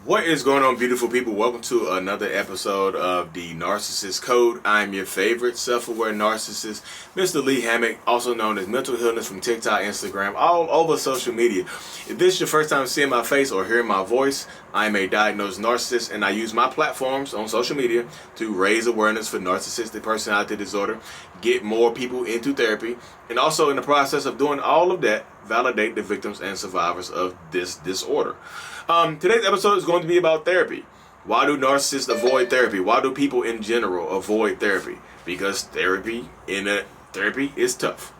What is going on, beautiful people? Welcome to another episode of the Narcissist Code. I'm your favorite self-aware narcissist, Mr. Lee Hammock, also known as Mental Healness from TikTok, Instagram, all over social media. If this is your first time seeing my face or hearing my voice, I'm a diagnosed narcissist, and I use my platforms on social media to raise awareness for narcissistic personality disorder, get more people into therapy, and also in the process of doing all of that, validate the victims and survivors of this disorder. Today's episode is going to be about therapy. Why do narcissists avoid therapy? Why do people in general avoid therapy? Because therapy is tough.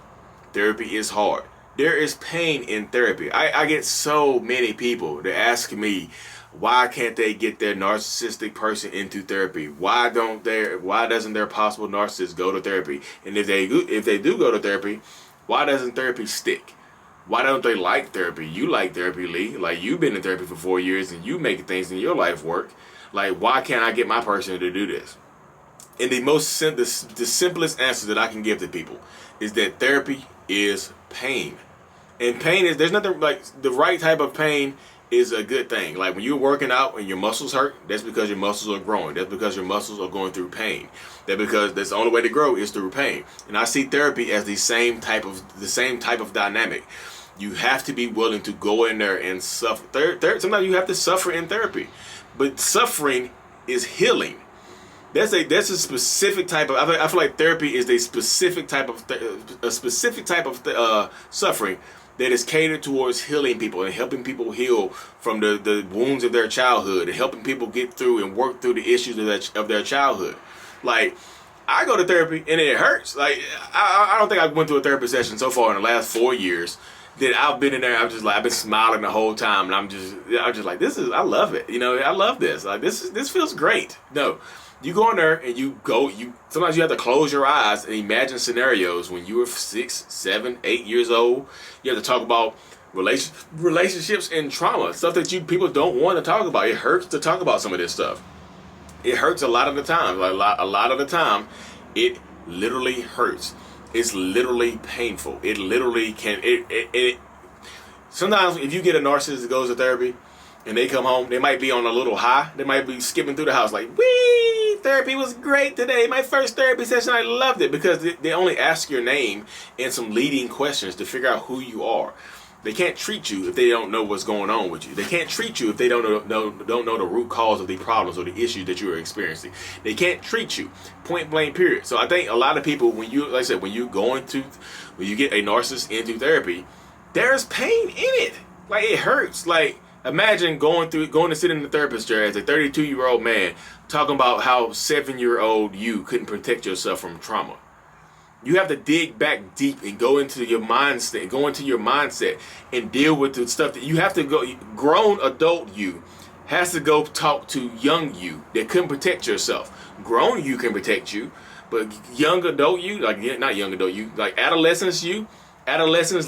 Therapy is hard. There is pain in therapy. I get so many people that ask me, why can't they get their narcissistic person into therapy? Why doesn't their possible narcissist go to therapy? And if they do go to therapy, why doesn't therapy stick? Why don't they like therapy? You like therapy, Lee. Like, you've been in therapy for 4 years and you make things in your life work. Like, why can't I get my person to do this? And the simplest answer that I can give to people is that therapy is pain. And pain is, there's nothing like, the right type of pain is a good thing. Like, when you're working out and your muscles hurt, that's because your muscles are growing. That's because your muscles are going through pain. That's the only way to grow is through pain. And I see therapy as the same type of dynamic. You have to be willing to go in there and suffer. Sometimes you have to suffer in therapy, but suffering is healing. That's a specific type of. I feel like therapy is a specific type of suffering that is catered towards healing people and helping people heal from the wounds of their childhood and helping people get through and work through the issues of their childhood. Like, I go to therapy and it hurts. Like, I don't think I went to a therapy session so far in the last 4 years that I've been in there. I've been smiling the whole time, and I'm just like, I love it. I love this. Like, this feels great. No, you go in there and sometimes you have to close your eyes and imagine scenarios when you were 6, 7, 8 years old. You have to talk about relationships and trauma, stuff that people don't want to talk about. It hurts to talk about some of this stuff. It hurts a lot of the time. Like, a lot of the time, it literally hurts. It's literally painful. It literally can. Sometimes if you get a narcissist that goes to therapy and they come home, they might be on a little high. They might be skipping through the house like, wee, therapy was great today. My first therapy session, I loved it, because they only ask your name and some leading questions to figure out who you are. They can't treat you if they don't know what's going on with you. They can't treat you if they don't know the root cause of the problems or the issues that you are experiencing. They can't treat you, point blank, period. So I think a lot of people, when you get a narcissist into therapy, there's pain in it. Like, it hurts. Like, imagine going to sit in the therapist chair as a 32-year-old man talking about how 7-year-old you couldn't protect yourself from trauma. You have to dig back deep and go into your mindset and deal with the stuff that you have to go. Grown adult you has to go talk to young you that couldn't protect yourself. Grown you can protect you, but young adult you, not young adult you, like adolescents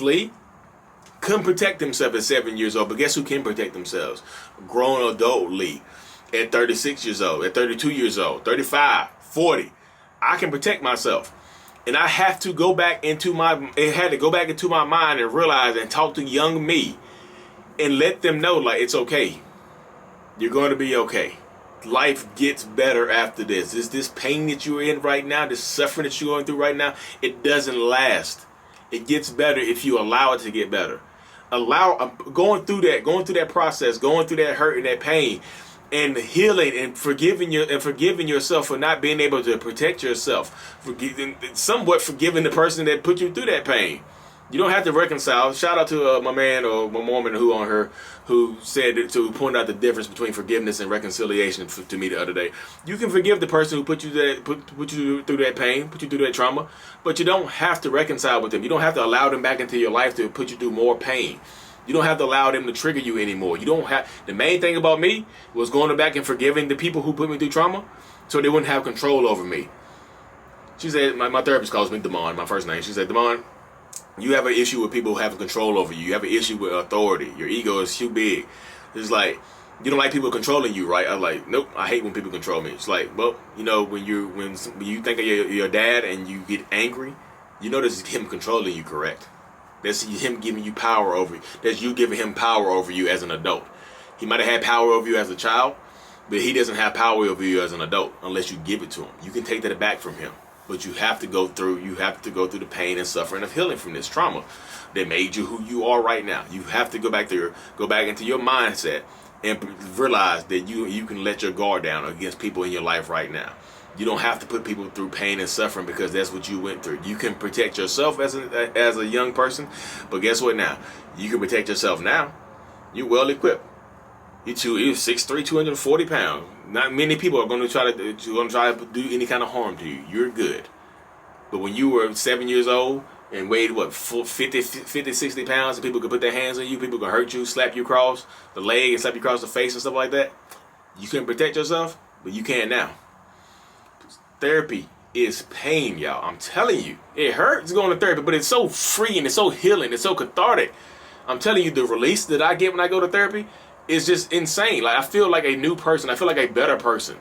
Lee, couldn't protect themselves at 7 years old. But guess who can protect themselves? Grown adult Lee at 36 years old, at 32 years old, 35, 40. I can protect myself. And I have to go back into my mind and realize and talk to young me and let them know, like, it's okay. You're going to be okay. Life gets better after this. This pain that you're in right now, this suffering that you're going through right now, it doesn't last. It gets better if you allow it to get better. Going through that process, going through that hurt and that pain, and healing and forgiving yourself for not being able to protect yourself, somewhat forgiving the person that put you through that pain. You don't have to reconcile. Shout out to my man or my woman who pointed out the difference between forgiveness and reconciliation to me the other day. You can forgive the person who put you through that pain, put you through that trauma, but you don't have to reconcile with them. You don't have to allow them back into your life to put you through more pain. You don't have to allow them to trigger you anymore. The main thing about me was going back and forgiving the people who put me through trauma so they wouldn't have control over me. She said, my therapist calls me Damon, my first name. She said, Damon, you have an issue with people having control over you. You have an issue with authority. Your ego is too big. It's like, you don't like people controlling you, right? I'm like, nope, I hate when people control me. It's like, well, when you think of your dad and you get angry, this is him controlling you, correct? That's him giving you power over you. That's you giving him power over you as an adult. He might have had power over you as a child, but he doesn't have power over you as an adult unless you give it to him. You can take that back from him, but you have to go through the pain and suffering of healing from this trauma that made you who you are right now. You have to go back into your mindset and realize that you can let your guard down against people in your life right now. You don't have to put people through pain and suffering because that's what you went through. You can protect yourself as a young person, but guess what now? You can protect yourself now. You're well equipped. You're 6'3", 240 pounds. Not many people are going to try to do any kind of harm to you. You're good. But when you were 7 years old and weighed, 50, 60 pounds, and people could put their hands on you, people could hurt you, slap you across the leg and slap you across the face and stuff like that, you couldn't protect yourself, but you can now. Therapy is pain, y'all. I'm telling you. It hurts going to therapy, but it's so freeing, it's so healing, it's so cathartic. I'm telling you, the release that I get when I go to therapy is just insane. Like, I feel like a new person. I feel like a better person.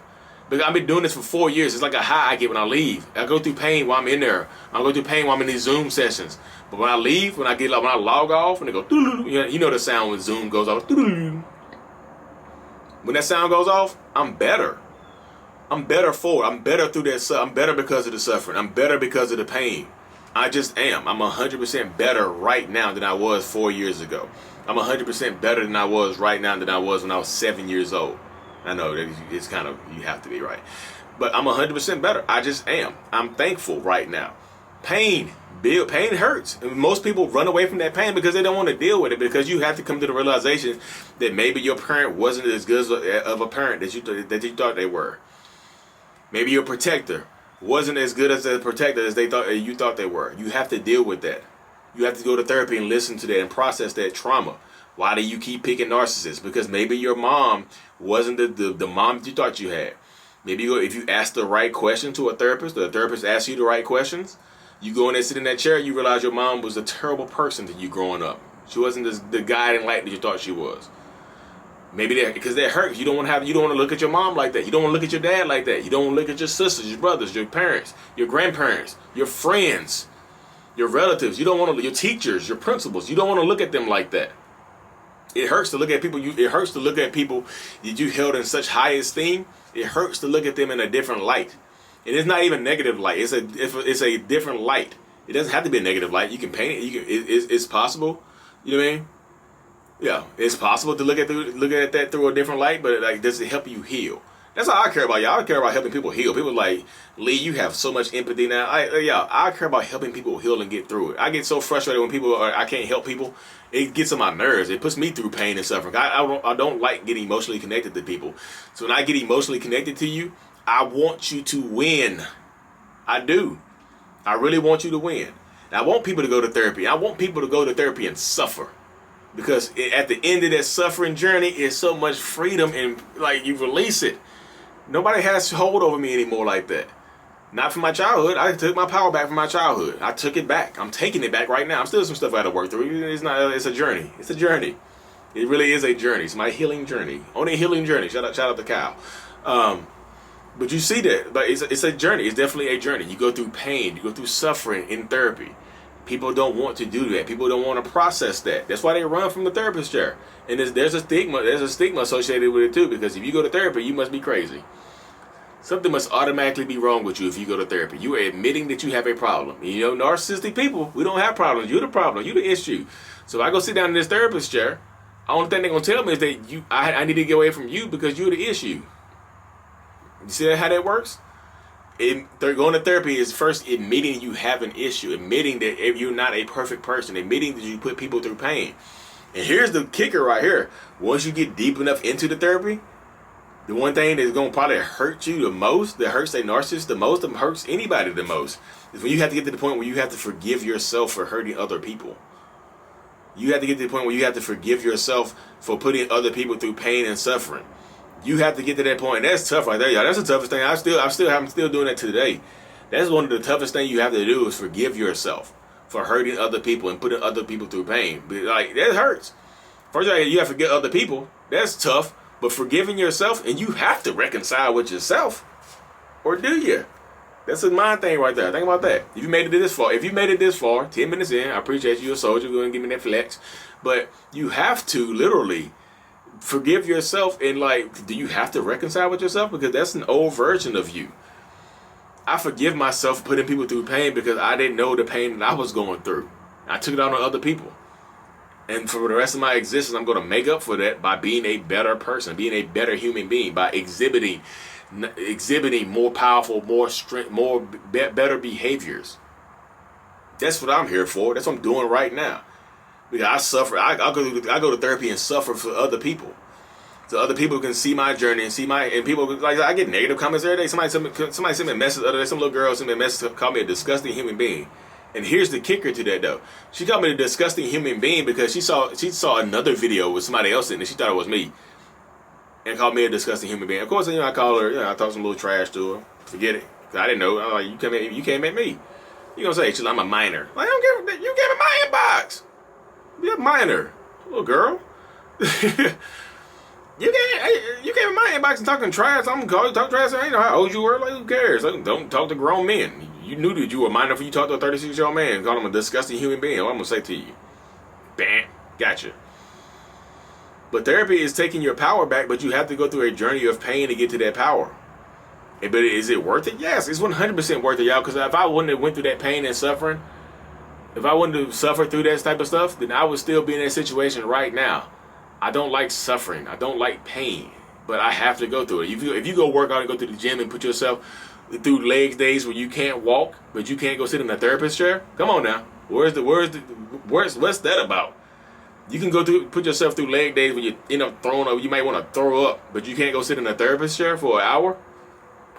Because I've been doing this for 4 years. It's like a high I get when I leave. I go through pain while I'm in there. I go through pain while I'm in these Zoom sessions. But when I leave, when I log off and they go, you know the sound when Zoom goes off. When that sound goes off, I'm better. I'm better for it. I'm better through that. I'm better because of the suffering. I'm better because of the pain. I just am. I'm 100% better right now than I was 4 years ago. I'm 100% better than I was right now than I was when I was 7 years old. I know that it's kind of, you have to be right. But I'm 100% better. I just am. I'm thankful right now. Pain hurts. And most people run away from that pain because they don't want to deal with it, because you have to come to the realization that maybe your parent wasn't as good of a parent that you thought they were. Maybe your protector wasn't as good as a protector as you thought they were. You have to deal with that. You have to go to therapy and listen to that and process that trauma. Why do you keep picking narcissists? Because maybe your mom wasn't the mom that you thought you had. Maybe if you ask the right question to a therapist, the therapist asks you the right questions, you go in there, sit in that chair, you realize your mom was a terrible person to you growing up. She wasn't the guiding light that you thought she was. Maybe because that hurts. You don't want to look at your mom like that. You don't want to look at your dad like that. You don't want to look at your sisters, your brothers, your parents, your grandparents, your friends, your relatives. You don't want to, your teachers, your principals. You don't want to look at them like that. It hurts to look at people. It hurts to look at people that you held in such high esteem. It hurts to look at them in a different light. And it's not even negative light. It's a different light. It doesn't have to be a negative light. You can paint it. It's possible. You know what I mean? Yeah, it's possible to look at that through a different light, but like, does it help you heal? That's all I care about, y'all. I care about helping people heal. People like, Lee, you have so much empathy now. I care about helping people heal and get through it. I get so frustrated when I can't help people. It gets on my nerves. It puts me through pain and suffering. I don't like getting emotionally connected to people. So when I get emotionally connected to you, I want you to win. I do. I really want you to win. And I want people to go to therapy. I want people to go to therapy and suffer. Because at the end of that suffering journey is so much freedom, and like, you release it. Nobody has hold over me anymore like that. Not from my childhood. I took my power back from my childhood. I took it back. I'm taking it back right now. I'm still some stuff I got to work through. It's a journey. It's a journey. It really is a journey. It's my healing journey. Only a healing journey. Shout out to Kyle. But you see that. But it's a journey. It's definitely a journey. You go through pain. You go through suffering in therapy. People don't want to do that. People don't want to process that. That's why they run from the therapist chair. And there's a stigma. There's a stigma associated with it too. Because if you go to therapy, you must be crazy. Something must automatically be wrong with you if you go to therapy. You are admitting that you have a problem. You know, narcissistic people, we don't have problems. You're the problem. You're the issue. So if I go sit down in this therapist chair, the only thing they're going to tell me is that I need to get away from you because you're the issue. You see how that works? They're going to therapy is first admitting you have an issue, admitting that you're not a perfect person, admitting that you put people through pain. And here's the kicker right here. Once you get deep enough into the therapy, the one thing that's going to probably hurt you the most, that hurts a narcissist the most, that hurts anybody the most, is when you have to get to the point where you have to forgive yourself for hurting other people. You have to get to the point where you have to forgive yourself for putting other people through pain and suffering. You have to get to that point. And that's tough right there, y'all. That's the toughest thing. I'm still doing that today. That's one of the toughest things you have to do is forgive yourself for hurting other people and putting other people through pain. But like, that hurts. First of all, you have to forgive other people. That's tough. But forgiving yourself, and you have to reconcile with yourself. Or do you? That's a mind thing right there. Think about that. If you made it this far, 10 minutes in, I appreciate you, a soldier, going to give me that flex. But you have to literally forgive yourself, and like, do you have to reconcile with yourself? Because that's an old version of you. I forgive myself for putting people through pain because I didn't know the pain that I was going through. I took it out on other people. And for the rest of my existence, I'm going to make up for that by being a better person, being a better human being, by exhibiting more powerful, more strength, better behaviors. That's what I'm here for. That's what I'm doing right now. Because I suffer. I go to therapy and suffer for other people. So other people can see my journey and people, like, I get negative comments every day. Somebody sent me a message the other day. Some little girl sent me a message, called me a disgusting human being. And here's the kicker to that, though. She called me a disgusting human being because she saw another video with somebody else in it. She thought it was me, and called me a disgusting human being. Of course, I called her. I talked some little trash to her. Forget it. I didn't know. I'm like, you can't make me. You gonna say, I'm a minor? Like, I don't give. You gave me my inbox. You're a minor, little girl. You came in my inbox and talking trash. I'm gonna call you talk trash. I ain't know how old you were. Like, who cares? Like, don't talk to grown men. You knew that you were a minor before you talked to a 36-year-old man and called him a disgusting human being. What I'm gonna say to you, bam, gotcha. But therapy is taking your power back, but you have to go through a journey of pain to get to that power. But is it worth it? Yes, it's 100% worth it, y'all. Because if I wouldn't have went through that pain and suffering, if I wouldn't have suffered through that type of stuff, then I would still be in that situation right now. I don't like suffering. I don't like pain, but I have to go through it. If you go work out and go to the gym and put yourself through leg days where you can't walk, but you can't go sit in a therapist chair, come on now. What's that about? You can put yourself through leg days when you end up throwing up. You might want to throw up, but you can't go sit in a therapist chair for an hour.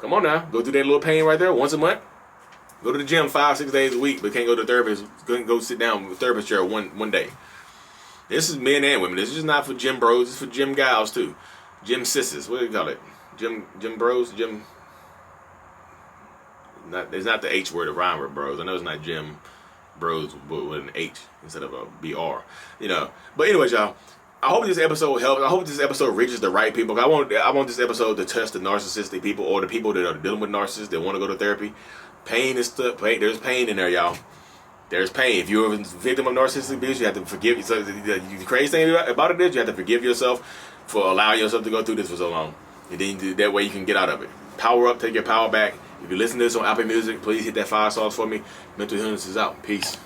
Come on now, go through that little pain right there once a month. Go to the gym 5-6 days a week, but can't go to the therapist. Go sit down with a therapist chair one day. This is men and women. This is not for gym bros. It's for gym gals too. Gym sisters. What do you call it? Gym bros. It's not the H word to rhyme with bros. I know it's not gym bros with an H instead of a BR. But anyways, y'all. I hope this episode helps. I hope this episode reaches the right people. I want this episode to touch the narcissistic people or the people that are dealing with narcissists that want to go to therapy. Pain is stuff. There's pain in there, y'all. There's pain. If you're a victim of narcissistic abuse, you have to forgive yourself. The crazy thing about it is you have to forgive yourself for allowing yourself to go through this for so long. And then that way you can get out of it. Power up. Take your power back. If you listen to this on Apple Music, please hit that 5 stars for me. Mental Illness is out. Peace.